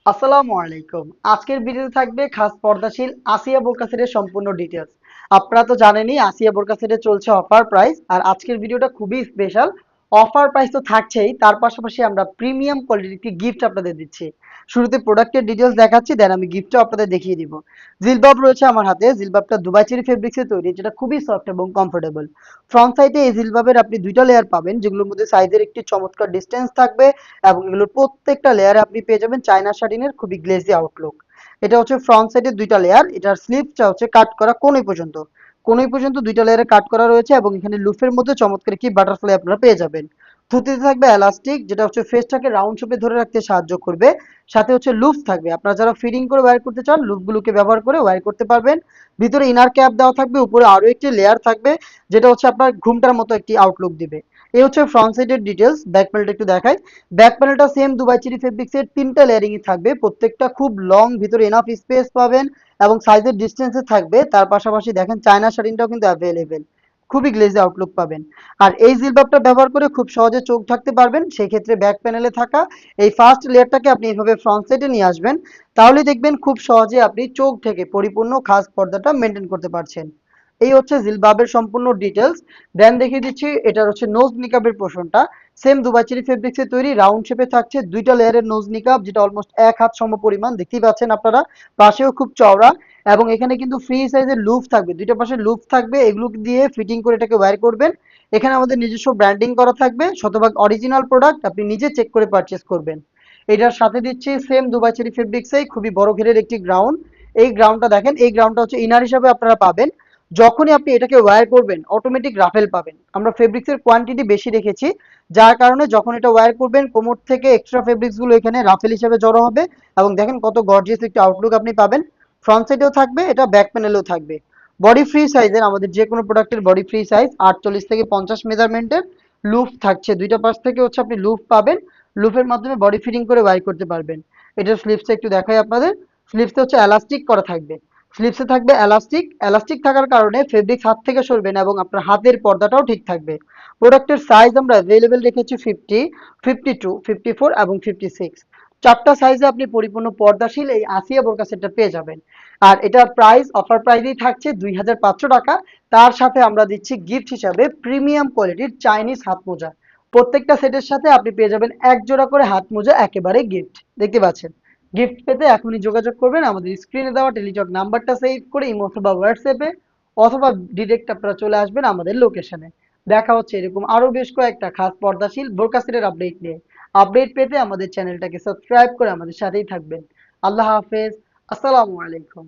আসসালামু আলাইকুম। আজকের ভিডিওতে থাকবে খাস পর্দাশীল আসিয়া বোরকা সেটের সম্পূর্ণ ডিটেলস। আপনারা তো জানেনই আসিয়া বোরকা সেটে চলছে অফার প্রাইস, আর আজকের ভিডিওটা খুবই স্পেশাল। অফার প্রাইস তো থাকছেই, তার পাশাপাশি আমরা প্রিমিয়াম কোয়ালিটির একটি গিফট আপনাদের দিচ্ছি। শুরুতে প্রোডাক্টের ডিটেলস দেখাচ্ছি, দেন আমি গিফটও আপনাদের দেখিয়ে দিব। জিলবাব রয়েছে আমার হাতে। জিলবাবটা দুবাই চেরি ফেব্রিক্সে তৈরি, যেটা খুবই সফট এবং কমফোর্টেবল। ফ্রন্ট সাইডে এই জিলবাবের আপনি দুইটা লেয়ার পাবেন, যেগুলোর মধ্যে সাইজের একটি চমৎকার ডিস্টেন্স থাকবে, এবং এগুলোর প্রত্যেকটা লেয়ারে আপনি পেয়ে যাবেন চায়না শাটিনের খুবই গ্লেজি আউটলুক। এটা হচ্ছে ফ্রন্ট সাইডে দুইটা লেয়ার। এটার স্লিভটা হচ্ছে কাট করা কোনই পর্যন্ত দুইটা লেয়ারে কাট করা রয়েছে, এবং এখানে লুফের মধ্যে চমৎকার কি বাটারফ্লাই আপনারা পেয়ে যাবেন। থুতিতে থাকবে এলাস্টিক, যেটা হচ্ছে ফেসটাকে রাউন্ড শেপে ধরে রাখতে সাহায্য করবে। সাথে হচ্ছে লুফ থাকবে, আপনারা যারা ফিটিং করে ওয়্যার করতে চান লুফগুলোকে ব্যবহার করে ওয়্যার করতে পারবেন। ভিতরে ইনার ক্যাপ দেওয়া থাকবে, উপরে আরো একটি লেয়ার থাকবে, যেটা হচ্ছে আপনার ঘুমটার মতো একটি আউটলুক দিবে। এই হচ্ছে ফ্রন্ট সাইডের ডিটেলস। ব্যাক প্যানেলটা একটু দেখাই। ব্যাক প্যানেলটা সেম দুবাই চেরি ফেব্রিক্সের তিনটা লেয়ারিংই থাকবে, প্রত্যেকটা খুব লং, ভিতরে এনাফ স্পেস পাবেন এবং সাইজের ডিস্টেন্সে থাকবে। তার পাশাপাশি দেখেন চায়না শাড়িটাও কিন্তু অ্যাভেলেবেল, খুবই গ্লেজি আউটলুক পাবেন। আর এই জিলবাবটা ব্যবহার করে খুব সহজে চোখ ঢাকতে পারবেন। সেই ক্ষেত্রে ব্যাক প্যানেলে থাকা এই ফার্স্ট লেয়ারটাকে আপনি এইভাবে ফ্রন্ট সাইডে নিয়ে আসবেন, তাহলে দেখবেন খুব সহজে আপনি চোখ থেকে পরিপূর্ণ খাস পর্দাটা মেনটেন করতে পারছেন। এই হচ্ছে জিলবাবের সম্পূর্ণ ডিটেলস। দেন দেখিয়ে দিচ্ছি এটার হচ্ছে নোজ নিকাবের পোর্শনটা। সেম দুবাই চেরি ফেব্রিক্সে তৈরি, রাউন্ড শেপে থাকছে দুইটা লেয়ারের নোজ নিকাব, যেটা অলমোস্ট এক হাত সম পরিমাণ, দেখতেই পাচ্ছেন আপনারা। পাশেও খুব চওড়া, এবং এখানে কিন্তু ফ্রি সাইজের লুফ থাকবে, দুইটা পাশে লুফ থাকবে, এগুলো দিয়ে ফিটিং করে এটাকে ওয়্যার করবেন। এখানে আমাদের নিজস্ব ব্র্যান্ডিং করা থাকবে, শতভাগ অরিজিনাল প্রোডাক্ট, আপনি নিজে চেক করে পারচেস করবেন। এটার সাথে দিচ্ছি সেম দুবাই চেরি ফেব্রিক্সেই খুবই বড় ঘেরের একটি গ্রাউন্ড। এই গ্রাউন্ডটা দেখেন, এই গ্রাউন্ডটা হচ্ছে ইনার হিসাবে আপনারা পাবেন। যখনই আপনি এটাকে ওয়্যার করবেন অটোমেটিক রাফেল পাবেন। আমরা ফেব্রিক্সের কোয়ান্টিটি বেশি রেখেছি, যার কারণে যখন এটা ওয়্যার করবেন কোমর থেকে এক্সট্রা ফেব্রিক্স গুলো এখানে রাফেল হিসেবে জড়ো হবে, এবং দেখেন কত গর্জিয়াস একটা আউটলুক আপনি পাবেন। ফ্রন্ট সাইডেও থাকবে, এটা ব্যাক প্যানেলেও থাকবে। বডি ফ্রি সাইজের, আমাদের যে কোনো প্রোডাক্টের বডি ফ্রি সাইজ 48 থেকে 50 মেজারমেন্টের লুফ থাকছে, দুইটা পাশ থেকে হচ্ছে আপনি লুফ পাবেন। লুফের মাধ্যমে বডি ফিটিং করে ওয়্যার করতে পারবেন। এটার স্লিভসটা একটু দেখাই আপনাদের। স্লিভসটা হচ্ছে এলাস্টিক করা থাকবে। স্লিভসে থাকবে এলাস্টিক। এলাস্টিক থাকার কারণে ফেব্রিক্স হাত থেকে সরবে না, এবং আপনার হাতের পর্দাটাও ঠিক থাকবে। প্রোডাক্টের সাইজ আমরা অ্যাভেলেবেল রেখেছি 50, 52, 54 এবং 56। চারটা সাইজে আপনি পরিপূর্ণ পর্দাশীল এই আসিয়া বোরকা সেটটা পেয়ে যাবেন। আর এটার প্রাইস অফার প্রাইসেই থাকছে 2500 টাকা। তার সাথে আমরা দিচ্ছি গিফট হিসাবে প্রিমিয়াম কোয়ালিটির চাইনিজ হাত মোজা। প্রত্যেকটা সেটের সাথে আপনি পেয়ে যাবেন এক জোড়া করে হাত মোজা, একেবারে গিফট। দেখতে পাচ্ছেন। গিফট পেতে এখনই যোগাযোগ করবেন আমাদের স্ক্রিনে দেওয়া টেলিটক নাম্বারটা সেভ করে ইমো অথবা হোয়াটসঅ্যাপে, অথবা ডিরেক্ট আপনারা চলে আসবেন আমাদের লোকেশনে। দেখা হচ্ছে এরকম আরো বেশ কয়েকটা খাস পর্দাশীল বোরকা সেটের আপডেট নিয়ে। আপডেট পেতে আমাদের চ্যানেলটাকে সাবস্ক্রাইব করে আমাদের সাথেই থাকবেন। আল্লাহ হাফেজ। আসসালামু আলাইকুম।